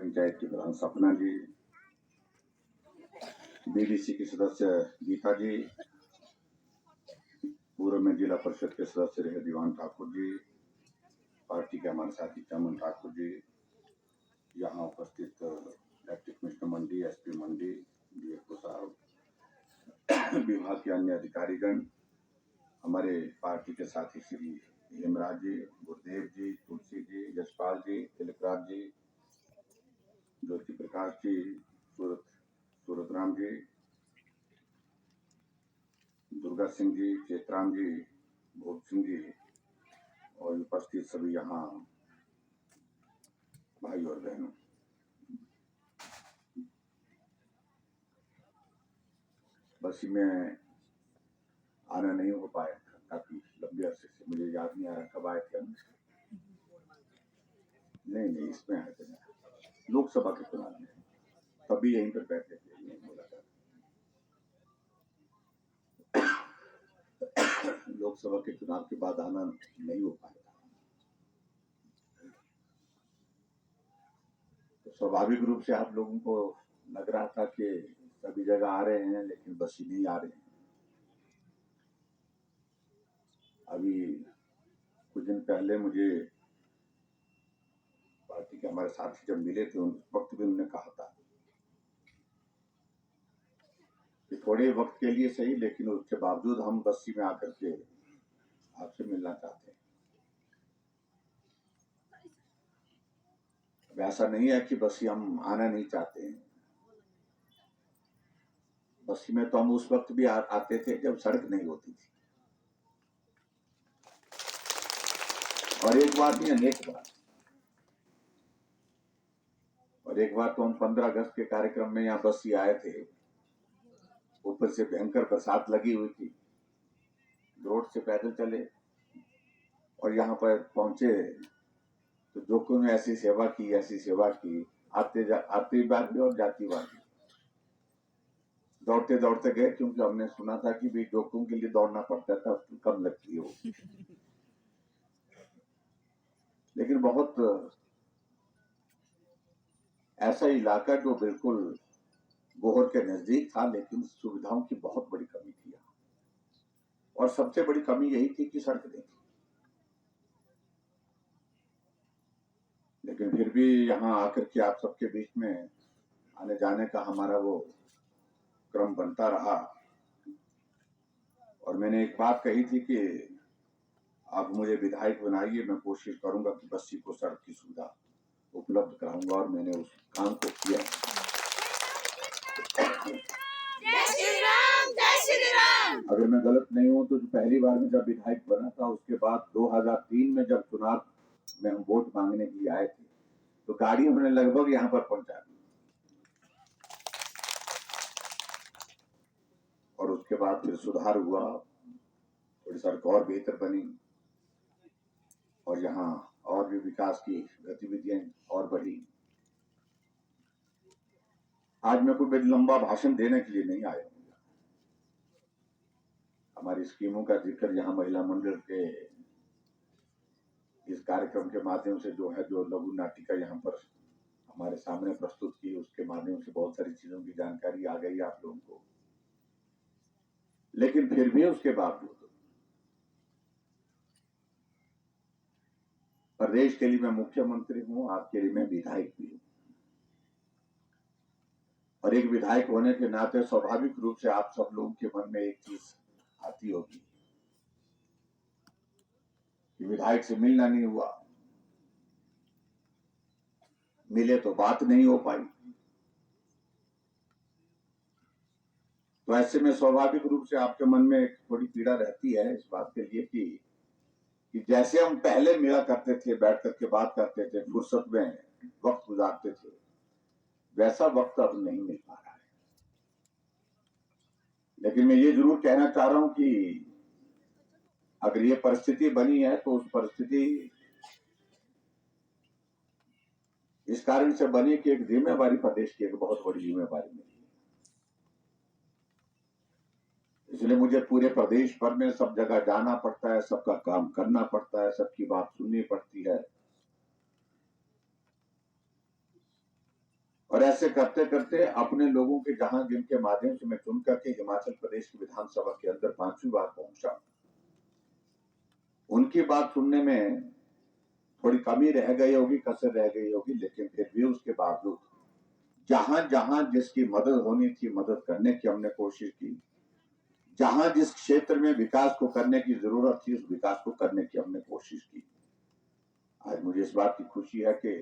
पंचायत की प्रधान सपना जी, बीडीसी की सदस्य गीता जी, पूर्व में जिला परिषद के सदस्य रहे दीवान ठाकुर जी, पार्टी के हमारे साथी चमन ठाकुर जी, यहाँ उपस्थित डिप्टी कमिश्नर मंडी, एसपी मंडी, डीएफओ साहब, विभाग के अन्य अधिकारीगण, हमारे पार्टी के साथी श्री हेमराज जी, गुरुदेव जी, तुलसी जी, यशपाल जी, तिलकराज जी, ज्योति प्रकाश जी, सूरतराम जी, दुर्गा सिंह जी, चेतराम जी, भोग सिंह जी और उपस्थित सभी यहाँ भाई और बहनों, बसी में आना नहीं हो पाया था काफी लंबे अरसे से, मुझे याद नहीं आ रहा कब आए थे हम। नहीं इसमें आए थे लोकसभा के चुनाव में, तभी यहीं पर बैठे थे, यहीं मुलाकात। लोकसभा के चुनाव के बाद आना नहीं हो पाया, तो स्वाभाविक रूप से आप लोगों को लग रहा था कि सभी जगह आ रहे हैं लेकिन बस ही नहीं आ रहे हैं। अभी कुछ दिन पहले मुझे पार्टी के हमारे साथी जब मिले थे, उस वक्त भी उन्होंने कहा था कि थोड़े वक्त के लिए सही लेकिन उसके बावजूद हम बस्ती में आकर के आपसे मिलना चाहते हैं। ऐसा नहीं है कि बस्ती हम आना नहीं चाहते हैं, बस्ती में तो हम उस वक्त भी आते थे जब सड़क नहीं होती थी, और एक बार नहीं अनेक बार। और एक बार तो हम 15 अगस्त के कार्यक्रम में यहाँ बस्ती आए थे, ऊपर से भयंकर बरसात लगी हुई थी, रोड से पैदल चले और यहाँ पर पहुंचे तो जोकों ने ऐसी सेवा की, आते बार भी और जाती बार भी दौड़ते दौड़ते गए, क्योंकि हमने सुना था कि भी जोकों के लिए दौड़ना पड़ता था, कम लगती हो। लेकिन बहुत ऐसा इलाका जो बिल्कुल बोहर के नजदीक था, लेकिन सुविधाओं की बहुत बड़ी कमी थी, और सबसे बड़ी कमी यही थी कि सड़क नहीं थी। लेकिन फिर भी यहाँ आकर के आप सबके बीच में आने जाने का हमारा वो क्रम बनता रहा, और मैंने एक बात कही थी कि आप मुझे विधायक बनाइए, मैं कोशिश करूंगा कि बस्ती को सड़क की सुविधा उपलब्ध कराऊंगा, और मैंने उस काम को किया। जय श्री राम, जय श्री राम। अगर मैं गलत नहीं हूं तो पहली बार में जब विधायक बना था, उसके बाद 2003 में जब चुनाव में हम वोट मांगने के लिए आए थे, तो गाड़ी हमने लगभग यहाँ पर पहुंचा दी, और उसके बाद फिर सुधार हुआ, थोड़ी सड़क और बेहतर बनी, और यहाँ और भी विकास की गतिविधियां और बढ़ी। आज मैं कोई लंबा भाषण देने के लिए नहीं आया हूँ, हमारी स्कीमों का जिक्र यहाँ महिला मंडल के इस कार्यक्रम के माध्यम से जो लघु नाटिका यहाँ पर हमारे सामने प्रस्तुत की, उसके माध्यम से बहुत सारी चीजों की जानकारी आ गई आप लोगों को। लेकिन फिर भी उसके बावजूद प्रदेश के लिए मैं मुख्यमंत्री हूं, आपके लिए मैं विधायक भी हूं, और एक विधायक होने के नाते स्वाभाविक रूप से आप सब लोगों के मन में एक चीज आती होगी कि विधायक से मिलना नहीं हुआ, मिले तो बात नहीं हो पाई। तो ऐसे में स्वाभाविक रूप से आपके मन में एक थोड़ी पीड़ा रहती है इस बात के लिए कि जैसे हम पहले मिला करते थे, बैठ करके बात करते थे, फुर्सत में वक्त गुजारते थे, वैसा वक्त अब नहीं मिल पा रहा है। लेकिन मैं ये जरूर कहना चाह रहा हूं कि अगर ये परिस्थिति बनी है तो उस परिस्थिति इस कारण से बनी कि एक जिम्मेवारी प्रदेश की एक बहुत बड़ी जिम्मेवारी मिली, इसलिए मुझे पूरे प्रदेश भर में सब जगह जाना पड़ता है, सबका काम करना पड़ता है, सबकी बात सुननी पड़ती है। और ऐसे करते करते अपने लोगों के जहां जिनके माध्यम से मैं चुन करके हिमाचल प्रदेश की विधानसभा के अंदर 5वीं बार पहुंचा, उनकी बात सुनने में थोड़ी कमी रह गई होगी, कसर रह गई होगी, लेकिन फिर भी उसके बावजूद जहां जहां जिसकी मदद होनी थी मदद करने की हमने कोशिश की, जहां जिस क्षेत्र में विकास को करने की जरूरत थी उस विकास को करने की हमने कोशिश की। आज मुझे इस बात की खुशी है कि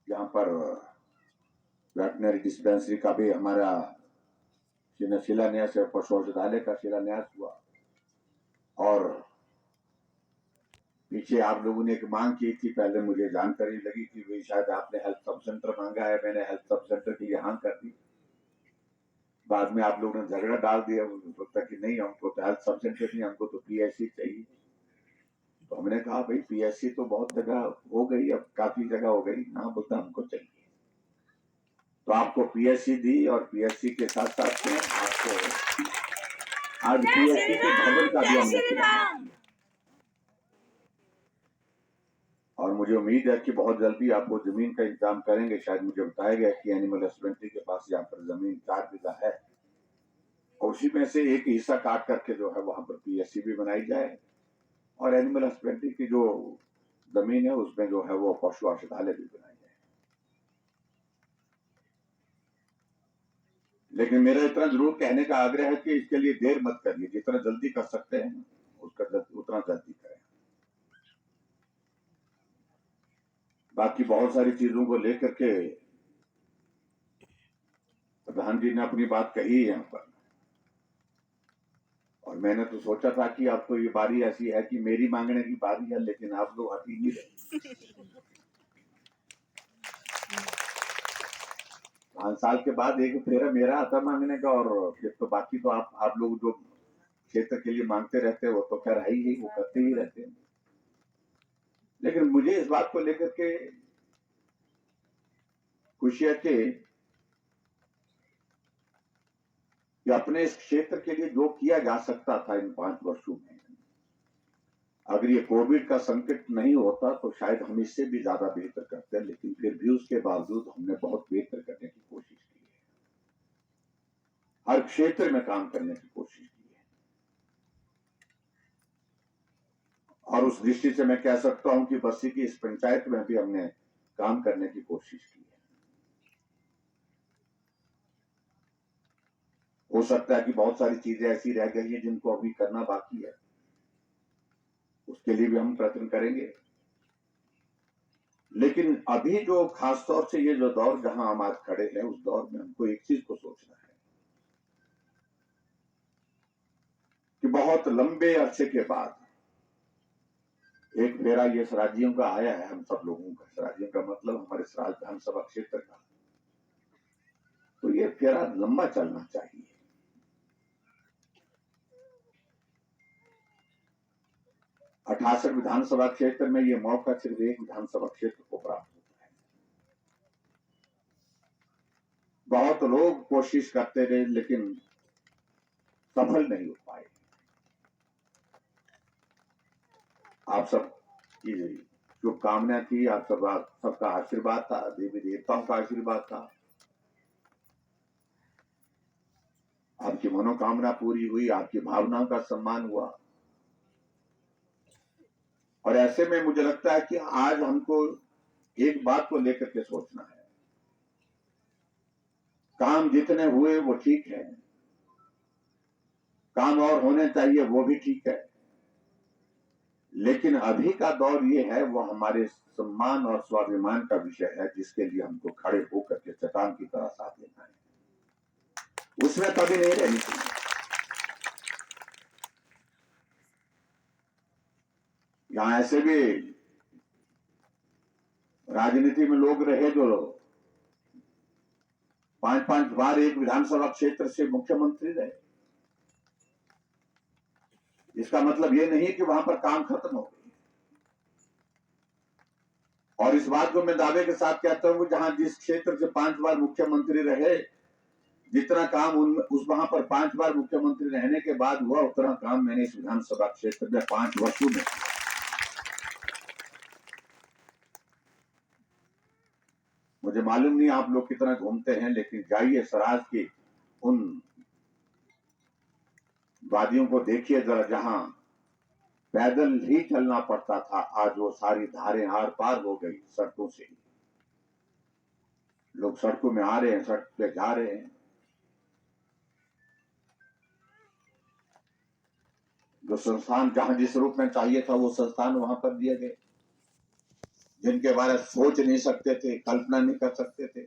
यहाँ पर वेटनरी डिस्पेंसरी का भी हमारा शिलान्यास, पशु औषधालय का शिलान्यास हुआ। और पीछे आप लोगों ने एक मांग की थी, पहले मुझे जानकारी लगी कि भाई शायद आपने हेल्थ सब सेंटर मांगा है, मैंने हेल्थ सब सेंटर की यहाँ कर दी। बाद में आप लोगों ने झगड़ा डाल दिया, बोलता कि नहीं हमको तो हेल्थ सब सेंटर नहीं, हमको तो पीएससी चाहिए। तो हमने कहा भाई पीएससी तो बहुत जगह हो गई, अब काफी जगह हो गई ना, बोलता हमको चाहिए। तो आपको पीएससी दी और पीएससी के साथ साथ में आपको आज पीएससी के भवन का भी हमने शिलान्यास किया। और मुझे उम्मीद है कि बहुत जल्दी आपको जमीन का इंतजाम करेंगे। शायद मुझे बताया गया कि एनिमल हस्बेंड्री के पास यहाँ पर जमीन 4 बीघा है, और उसी में से एक हिस्सा काट करके जो है वहां पर पीएससी भी बनाई जाए और एनिमल हस्बेंड्री की जो जमीन है उसमें जो है वो पशु औषधालय भी बनाई जाए। लेकिन मेरा इतना जरूर कहने का आग्रह है कि इसके लिए देर मत करिए, जितना जल्दी कर सकते हैं उसका उतना जल्दी करें। बाकी बहुत सारी चीजों को लेकर के प्रधान जी ने अपनी बात कही है यहाँ पर, और मैंने तो सोचा था कि अब तो ये बारी ऐसी है कि मेरी मांगने की बारी है, लेकिन आप लोग हट ही नहीं रहे। 5 साल के बाद एक फेरा मेरा आता मांगने का, और फिर तो बाकी तो आप लोग जो क्षेत्र के लिए मांगते रहते हो तो खैर है ही, वो करते ही रहते हैं। लेकिन मुझे इस बात को लेकर के खुशी है कि अपने इस क्षेत्र के लिए जो किया जा सकता था इन 5 वर्षों में, अगर ये कोविड का संकट नहीं होता तो शायद हम इससे भी ज्यादा बेहतर करते, लेकिन फिर भी उसके बावजूद हमने बहुत बेहतर करने की कोशिश की है, हर क्षेत्र में काम करने की कोशिश की है। और उस दृष्टि से मैं कह सकता हूं कि बस्सी की इस पंचायत में भी हमने काम करने की कोशिश की है। हो सकता है कि बहुत सारी चीजें ऐसी रह गई हैं जिनको अभी करना बाकी है, उसके लिए भी हम प्रयत्न करेंगे। लेकिन अभी जो खास तौर से ये जो दौर जहां हम आज खड़े हैं, उस दौर में हमको एक चीज को सोचना है कि बहुत लंबे अरसे के बाद एक फेरा ये स्वराज्यों का आया है, हम सब लोगों का। स्वराज्यों का मतलब हमारे स्वराज विधानसभा क्षेत्र का, तो ये फेरा लंबा चलना चाहिए। 68 विधानसभा क्षेत्र में ये मौका सिर्फ एक विधानसभा क्षेत्र को प्राप्त होता है। बहुत लोग कोशिश करते रहे लेकिन सफल नहीं हो पाए। आप सब की शुभकामना थी, आप सबका आशीर्वाद था, देवी देवताओं का आशीर्वाद था, आपकी मनोकामना पूरी हुई, आपकी भावनाओं का सम्मान हुआ। और ऐसे में मुझे लगता है कि आज हमको एक बात को लेकर के सोचना है, काम जितने हुए वो ठीक है, काम और होने चाहिए वो भी ठीक है, लेकिन अभी का दौर ये है वो हमारे सम्मान और स्वाभिमान का विषय है, जिसके लिए हमको खड़े होकर के चट्टान की तरह साथ लेना है, उसमें कभी नहीं रहनी चाहिए। यहां ऐसे भी राजनीति में लोग रहे जो 5-5 बार एक विधानसभा क्षेत्र से मुख्यमंत्री रहे। इसका मतलब ये नहीं कि वहां पर काम खत्म हो गई। और इस बात को मैं दावे के साथ कहता हूं कि जहां जिस क्षेत्र से 5 बार मुख्यमंत्री रहे, जितना काम उस वहां पर 5 बार मुख्यमंत्री रहने के बाद हुआ, उतना काम मैंने इस विधानसभा क्षेत्र में 5 वर्षों में। मुझे मालूम नहीं आप लोग कितना घूमते हैं, लेकिन जाइए सराज की उन वादियों को देखिए जरा, जहां पैदल ही चलना पड़ता था, आज वो सारी धारें आर पार हो गई सड़कों से। लोग सड़कों में आ रहे हैं, सड़क पे जा रहे हैं। जो संस्थान जहां जिस रूप में चाहिए था वो संस्थान वहां पर दिए गए, जिनके बारे में सोच नहीं सकते थे, कल्पना नहीं कर सकते थे।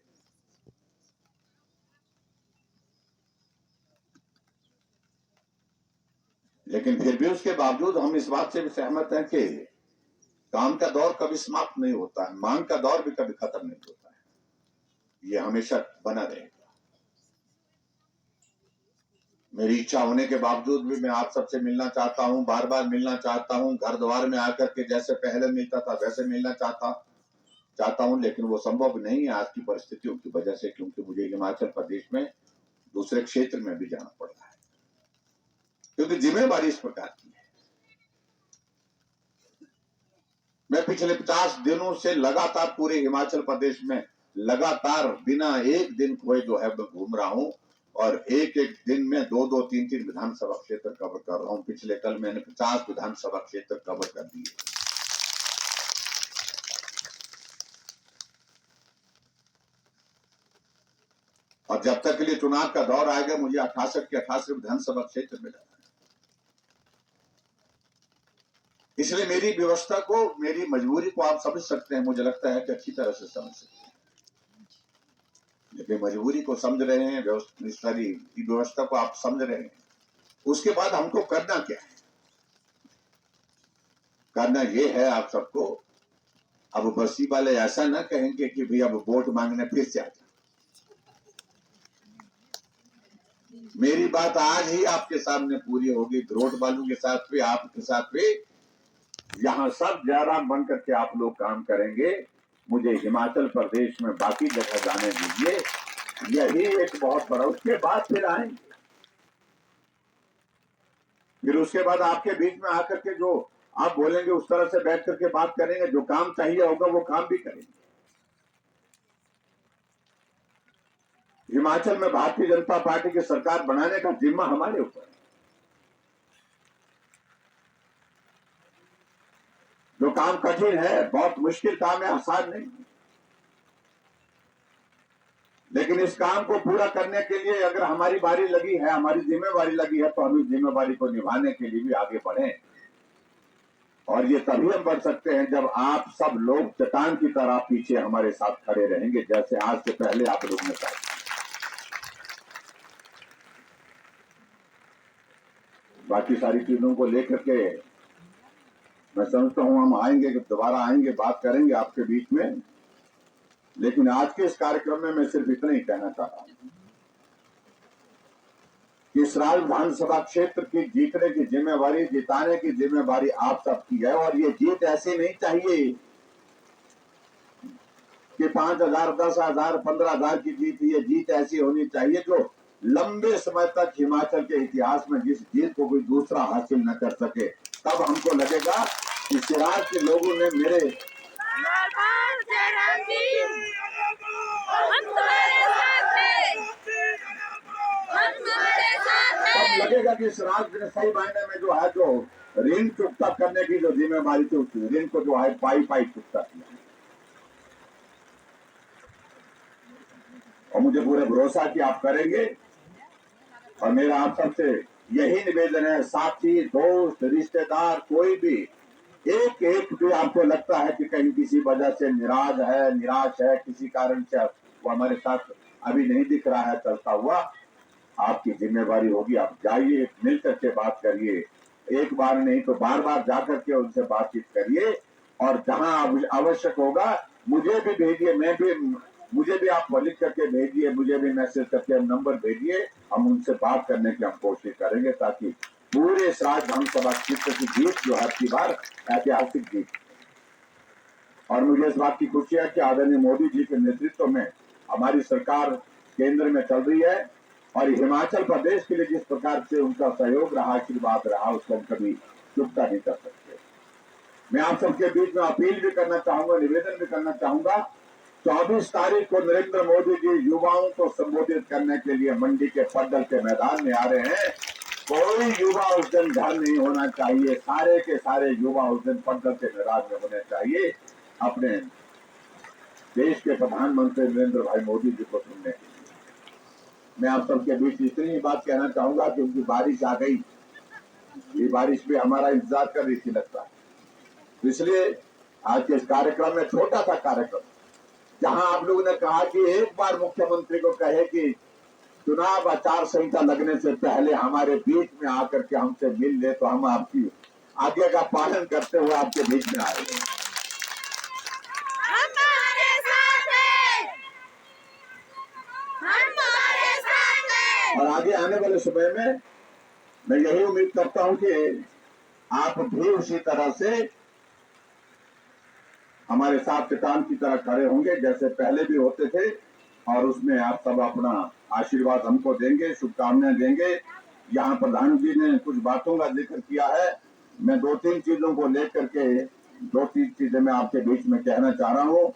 लेकिन फिर भी उसके बावजूद हम इस बात से भी सहमत हैं कि काम का दौर कभी समाप्त नहीं होता है, मांग का दौर भी कभी खत्म नहीं होता है, ये हमेशा बना रहेगा। मेरी इच्छा होने के बावजूद भी मैं आप सबसे मिलना चाहता हूं, बार बार मिलना चाहता हूं, घर द्वार में आकर के जैसे पहले मिलता था वैसे मिलना चाहता हूं, लेकिन वो संभव नहीं है आज की परिस्थितियों की वजह से, क्योंकि मुझे हिमाचल प्रदेश में दूसरे क्षेत्र में भी जाना पड़ रहा है, क्योंकि जिम्मेवारी इस प्रकार की है। मैं पिछले 50 दिनों से लगातार पूरे हिमाचल प्रदेश में लगातार बिना एक दिन खोए जो है मैं घूम रहा हूं, और एक एक दिन में 2-2, 3-3 विधानसभा क्षेत्र कवर कर रहा हूं। पिछले कल मैंने 50 विधानसभा क्षेत्र कवर कर दिए। और जब तक के लिए चुनाव का दौर आएगा मुझे 68 के 68 विधानसभा क्षेत्र में जाना है। इसलिए मेरी व्यवस्था को, मेरी मजबूरी को आप समझ सकते हैं, मुझे लगता है कि अच्छी तरह से समझ सकते हैं। लेकिन मजबूरी को समझ रहे हैं, व्यवस्था को आप समझ रहे हैं, उसके बाद हमको करना क्या है? करना ये है आप सबको, अब बस्ती वाले ऐसा ना कहेंगे कि भाई अब वोट मांगने फिर से आ जाए। मेरी बात आज ही आपके सामने पूरी होगी, रोड वालों के साथ भी, आपके साथ भी। यहाँ सब जयराम बन करके आप लोग काम करेंगे। मुझे हिमाचल प्रदेश में बाकी जगह जाने दीजिए, यही एक बहुत बड़ा। उसके बाद फिर आएंगे, फिर उसके बाद आपके बीच में आकर के जो आप बोलेंगे उस तरह से बैठ करके बात करेंगे, जो काम चाहिए होगा वो काम भी करेंगे। हिमाचल में भारतीय जनता पार्टी की सरकार बनाने का जिम्मा हमारे ऊपर है। जो काम कठिन है, बहुत मुश्किल काम है, आसान नहीं, लेकिन इस काम को पूरा करने के लिए अगर हमारी बारी लगी है, हमारी जिम्मेवारी लगी है, तो हम इस जिम्मेवारी को निभाने के लिए भी आगे बढ़े। और ये तभी हम बढ़ सकते हैं जब आप सब लोग चट्टान की तरह पीछे हमारे साथ खड़े रहेंगे, जैसे आज से पहले आप लोग ने कहा। बाकी सारी चीजों को लेकर के मैं समझता हूं हम आएंगे, दोबारा आएंगे, बात करेंगे आपके बीच में। लेकिन आज के इस कार्यक्रम में मैं सिर्फ इतना ही कहना चाह रहा हूं कि इस राज्य विधानसभा क्षेत्र की जीतने की जिम्मेवारी, जिताने की जिम्मेवारी आप सबकी है। और ये जीत ऐसी नहीं चाहिए कि 5,000, 10,000, 15,000 की जीत। ये जीत ऐसी होनी चाहिए जो लंबे समय तक हिमाचल के इतिहास में जिस जीत को कोई दूसरा हासिल न कर सके। तब हमको लगेगा कि सिराज के लोगों ने मेरे तब लगेगा कि सिराज ने सही मायने में जो है, जो ऋण चुकता करने की जो जिम्मेवारी थी, उस ऋण को जो है पाई चुकता किया। और मुझे पूरा भरोसा कि आप करेंगे। और मेरा आप सबसे यही निवेदन है, साथी, दोस्त, रिश्तेदार, कोई भी एक भी आपको लगता है कि कहीं किसी वजह से निराश है, किसी कारण से वो हमारे साथ अभी नहीं दिख रहा है चलता हुआ, आपकी जिम्मेवारी होगी, आप जाइए, मिल करके बात करिए। एक बार नहीं तो बार बार जाकर के उनसे बातचीत करिए। और जहां आवश्यक होगा मुझे भी भेजिए, मुझे भी आप लिख करके भेजिए, मुझे भी मैसेज करके नंबर भेजिए। हम उनसे बात करने की हम कोशिश करेंगे, ताकि पूरे राज्य विधानसभा क्षेत्र की जीत जो हर की बार ऐतिहासिक जीत। और मुझे इस बात की खुशी है कि आदरणीय मोदी जी के नेतृत्व में हमारी सरकार केंद्र में चल रही है। और हिमाचल प्रदेश के लिए जिस प्रकार से उनका सहयोग रहा, आशीर्वाद रहा, उसको हम कभी चुकता नहीं कर सकते। मैं आप सबके बीच में अपील भी करना चाहूंगा, निवेदन भी करना चाहूंगा 24 तारीख को नरेंद्र मोदी जी युवाओं को संबोधित करने के लिए मंडी के पड्डल के मैदान में आ रहे हैं। कोई युवा उस दिन घर नहीं होना चाहिए, सारे के सारे युवा उस दिन पड्डल के मैदान में होने चाहिए अपने देश के प्रधानमंत्री नरेंद्र भाई मोदी जी को सुनने के लिए। मैं आप सबके बीच इतनी ही बात कहना चाहूंगा कि उनकी बारिश आ गई, ये बारिश भी हमारा इंतजार कर रही थी लगता है। इसलिए आज के इस कार्यक्रम में छोटा सा कार्यक्रम, जहां आप लोगों ने कहा कि एक बार मुख्यमंत्री को कहे कि चुनाव आचार संहिता लगने से पहले हमारे बीच में आकर के हमसे मिल ले, तो हम आपकी आज्ञा का पालन करते हुए आपके बीच में आए। हमारे साथ है, हमारे साथ है। और आगे आने वाले समय में मैं यही उम्मीद करता हूं कि आप भी उसी तरह से हमारे साथ चट्टान की तरह खड़े होंगे जैसे पहले भी होते थे, और उसमें आप सब अपना आशीर्वाद हमको देंगे, शुभकामनाएं देंगे। यहाँ प्रधानमंत्री ने कुछ बातों का जिक्र किया है, मैं 2-3 चीजों को लेकर के 2-3 चीजें मैं आपके बीच में कहना चाह रहा हूँ।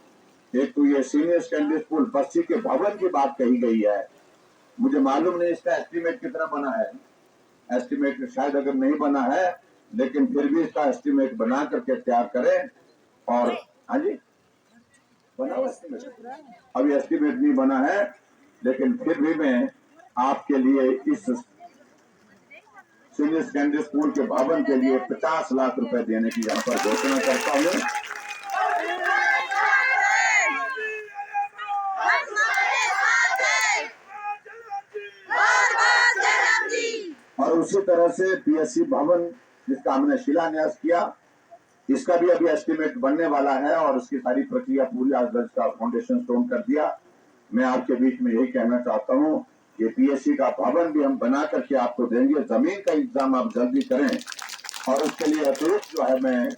एक तो ये सीनियर सेकेंडरी स्कूल बस्ती के भवन की बात कही गई है। मुझे मालूम नहीं इसका एस्टीमेट कितना बना है, एस्टीमेट शायद अगर नहीं बना है, लेकिन फिर भी इसका एस्टीमेट बना करके तैयार करें। और हाँ जी, बना हुआ एस्टीमेट, अभी एस्टीमेट नहीं बना है, लेकिन फिर भी मैं आपके लिए इस सीनियर सेकेंडरी स्कूल के भवन के लिए 50 लाख रुपए देने की यहाँ पर घोषणा करता हूँ। और उसी तरह से पीएससी भवन जिसका हमने शिलान्यास किया, इसका भी अभी एस्टीमेट बनने वाला है और उसकी सारी प्रक्रिया पूरी, आज दर्ज का फाउंडेशन स्टोन कर दिया। मैं आपके बीच में यही कहना चाहता हूँ कि पीएससी का भवन भी हम बना करके आपको देंगे। जमीन का इंतजाम आप जल्दी करें, और उसके लिए अतिरिक्त जो है मैं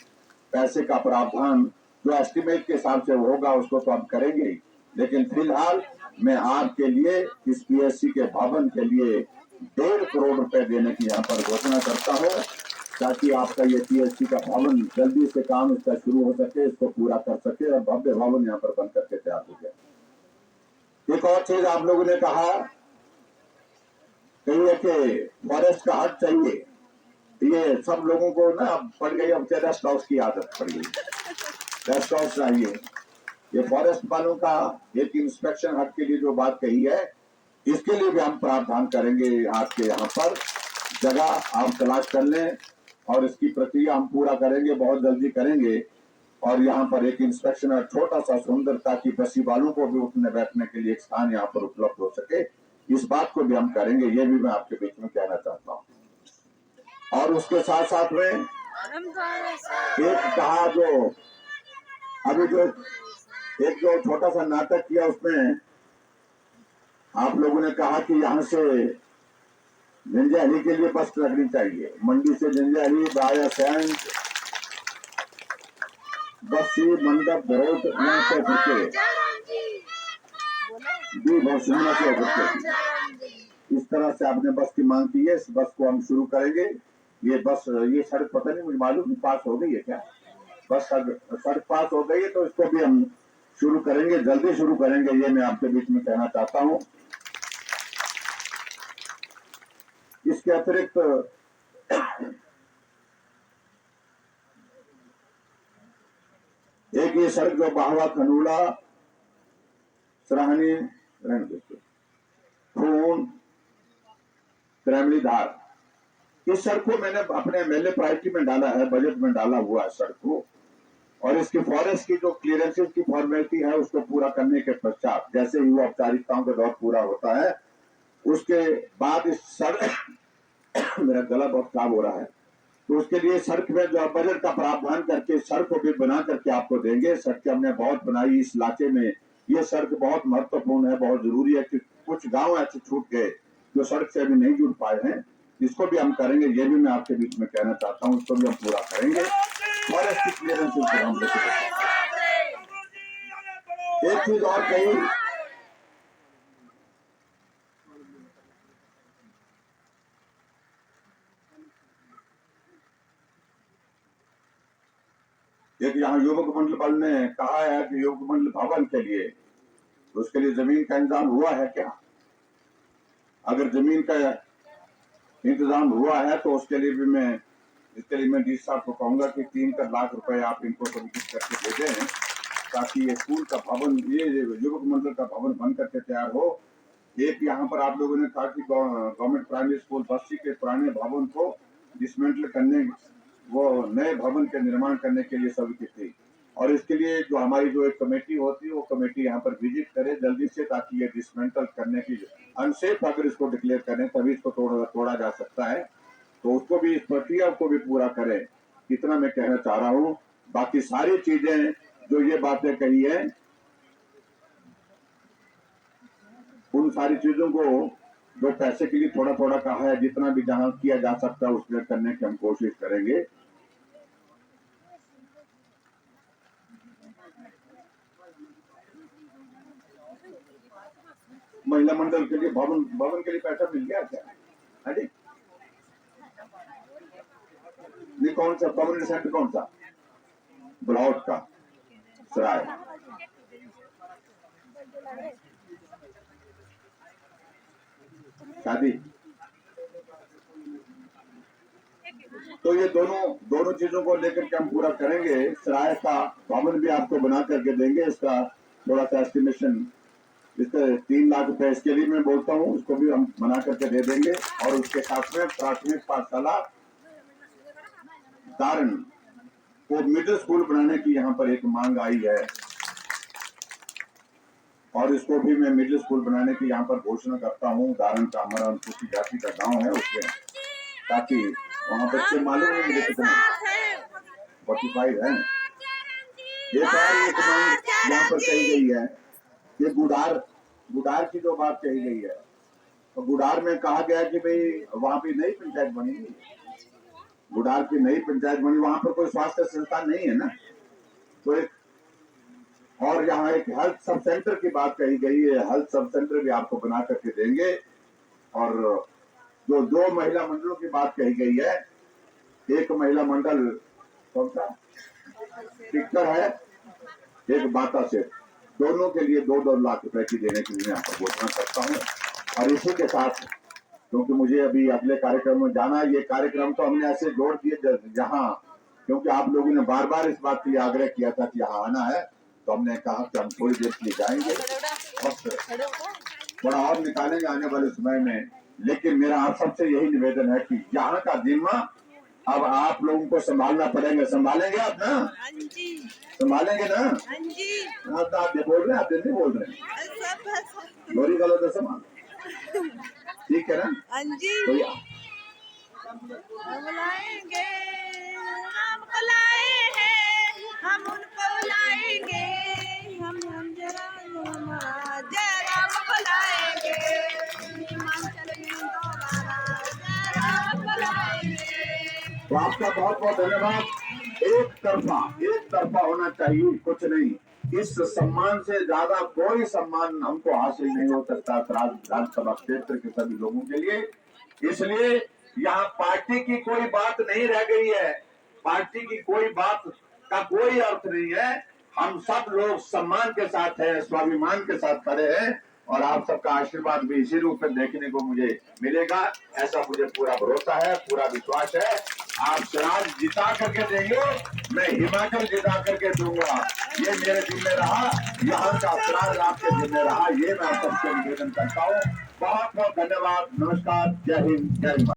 पैसे का प्रावधान जो एस्टीमेट के हिसाब से होगा उसको तो आप करेंगे ही, लेकिन फिलहाल मैं आपके लिए इस पीएससी के भवन के लिए 1.5 करोड़ रुपए देने की यहाँ पर घोषणा करता हूँ, ताकि आपका ये पीएससी का भवन जल्दी से काम इसका शुरू हो सके, इसको पूरा कर सके और भव्य भवन यहाँ पर बन करके तैयार हो जाए। एक और चीज आप लोगों ने कहा कही है कि फॉरेस्ट का हट चाहिए, ये सब लोगों को ना पड़ गई, अब रेस्ट हाउस की आदत पड़ गई, रेस्ट हाउस चाहिए। ये फॉरेस्ट वालों का एक इंस्पेक्शन हट के लिए जो बात कही है, इसके लिए भी हम प्रावधान करेंगे। आपके यहाँ पर जगह आप तलाश कर लें और इसकी प्रक्रिया हम पूरा करेंगे, बहुत जल्दी करेंगे। और यहाँ पर एक इंस्पेक्शन छोटा सा सुंदर, ताकि बस्ती वालों को भी उठने बैठने के लिए एक स्थान यहाँ पर उपलब्ध हो सके, इस बात को भी हम करेंगे। ये भी मैं आपके बीच में कहना चाहता हूँ। और उसके साथ साथ में एक कहा जो अभी जो एक जो छोटा सा नाटक किया, उसमें आप लोगों ने कहा कि यहाँ से जंजैहली के लिए बस लगनी चाहिए, मंडी से जंजैहली बाया सैंड बस मंडप भरोट यहाँ से होके से होके इस तरह से आपने बस की मांग की है। इस बस को हम शुरू करेंगे। ये बस, ये सड़क पता नहीं, मुझे मालूम नहीं पास हो गई है क्या, बस सड़क पास हो गई है, तो इसको भी हम शुरू करेंगे, जल्दी शुरू करेंगे। ये मैं आपके बीच में कहना चाहता हूँ। इसके अतिरिक्त एक ये सड़क जो बाहवा खनूला सराहनी खून त्रैमली धार, इस सड़क को मैंने अपने एमएलए प्रायोरिटी में डाला है, बजट में डाला हुआ है सड़क को। और इसकी फॉरेस्ट की जो क्लियरेंसेस की फॉर्मेलिटी है उसको पूरा करने के पश्चात, जैसे ही वो औपचारिकताओं का दौर पूरा होता है, उसके बाद इस सड़क मेरा गला बहुत खराब हो रहा है, तो उसके लिए सड़क में जो बजट का प्रावधान करके सड़क को भी बना करके आपको देंगे। सड़कें हमने बहुत बनाई इस इलाके में, ये सड़क बहुत महत्वपूर्ण है, बहुत जरूरी है कि कुछ गांव ऐसे छूट गए जो सड़क से अभी नहीं जुड़ पाए हैं, इसको भी हम करेंगे। ये भी मैं आपके बीच में कहना चाहता हूँ, इसको भी हम पूरा करेंगे। फॉरेस्ट की क्लियरेंस हम एक चीज और कही, एक यहाँ युवक मंडल बल ने कहा है कि युवक मंडल भवन के लिए, तो उसके लिए जमीन का इंतजाम हुआ है क्या? अगर जमीन का इंतजाम हुआ है तो उसके लिए भी इसके लिए मैं डी साहब को कहूंगा कि 3 लाख रुपए आप इनको समुचित करके दे दें, ताकि ये स्कूल का भवन, ये युवक मंडल का भवन बन करके तैयार हो। एक यहाँ पर आप लोगों ने कहा कि गवर्नमेंट प्राइमरी स्कूल बस्ती के पुराने भवन को डिसमेंटल करने, वो नए भवन के निर्माण करने के लिए स्वीकृत थी, और इसके लिए जो हमारी जो एक कमेटी होती है वो कमेटी यहाँ पर विजिट करे जल्दी से, ताकि ये डिसमेंटल करने की अनसेफ अगर इसको डिक्लेयर करें तभी इसको तोड़ा जा सकता है, तो उसको भी, इस प्रक्रिया को भी पूरा करें। इतना मैं कहना चाह रहा हूँ। बाकी सारी चीजें जो ये बातें कही है, उन सारी चीजों को जो पैसे के लिए थोड़ा थोड़ा कहा है, जितना भी जहां किया जा सकता है उसमें करने की हम कोशिश करेंगे। महिला मंडल के लिए भवन के लिए पैसा मिल गया क्या? अरे ये कौन सा कम्युनिटी सेंटर, कौन सा? ब्लॉक का सराय। शादी, तो ये दोनों चीजों को लेकर के हम पूरा करेंगे। सराय का भवन भी आपको बना करके देंगे, इसका थोड़ा सा एस्टिमेशन, इसका 3 लाख रुपए इसके लिए मैं बोलता हूँ, उसको भी हम बना करके दे देंगे। और उसके साथ में प्राथमिक पाठशाला दारण को मिडिल स्कूल बनाने की यहाँ पर एक मांग आई है, और इसको भी मैं मिडिल स्कूल बनाने की यहाँ पर घोषणा करता हूँ। दारण का हमारा अनुसूचित जाति का गांव है उसमें, ताकि वहाँ बच्चे मालूम नहीं मिले कितने 45 है। एक मांग यहाँ पर कही गई है, ये गुडार की जो बात कही गई है, तो गुडार में कहा गया कि भाई वहाँ पे नई पंचायत बनेगी, गुडार की नई पंचायत बनी, वहां पर कोई स्वास्थ्य संस्थान नहीं है ना, तो एक, और यहाँ एक हेल्थ सब सेंटर की बात कही गई है, हेल्थ सब सेंटर भी आपको बना करके देंगे। और जो 2 महिला मंडलों की बात कही गई है, एक महिला मंडल कौन सा टिक्कर है, एक बाता से, दोनों के लिए 2-2 लाख रुपए की देने की मैं आपको घोषणा करता हूँ। और इसी के साथ, क्योंकि मुझे अभी अगले कार्यक्रम में जाना, ये कार्यक्रम तो हमने ऐसे जोड़ दिए जहाँ, क्योंकि आप लोगों ने बार बार इस बात के लिए आग्रह किया था कि यहाँ आना है, तो हमने कहा कि हम थोड़ी देर के लिए जाएंगे, थोड़ा और निकालेंगे आने वाले समय में। लेकिन मेरा आप सबसे यही निवेदन है कि यहाँ का जिम्मा अब आप लोगों को संभालना पड़ेगा। संभालेंगे आप ना? संभालेंगे ना? आप बोल रहे हैं, आप नहीं बोल रहे हैं, गोरी गलो तो संभाल, ठीक है ना? तो हम लाएंगे, हम लाए हैं, हम उनको लाएंगे, हम जरा बुलाएंगे, हिमाचल में दोबारा जरा बुलाएंगे। तो आपका बहुत बहुत धन्यवाद। एक तरफा होना चाहिए, कुछ नहीं। इस सम्मान से ज्यादा कोई सम्मान हमको हासिल नहीं हो सकता राज्यसभा क्षेत्र के सभी लोगों के लिए। इसलिए यहाँ पार्टी की कोई बात नहीं रह गई है, पार्टी की कोई बात का कोई अर्थ नहीं है। हम सब लोग सम्मान के साथ हैं, स्वाभिमान के साथ खड़े हैं, और आप सबका आशीर्वाद भी इसी रूप में देखने को मुझे मिलेगा, ऐसा मुझे पूरा भरोसा है, पूरा विश्वास है। आप स्वराज जिता करके देंगे, मैं हिमाचल जिता करके दूंगा, ये मेरे जिम्मे रहा, यहाँ का स्वराज आपके जिम्मे रहा, ये मैं आप सबसे निवेदन करता हूँ। बहुत बहुत धन्यवाद, नमस्कार, जय हिंद, जय हिंद।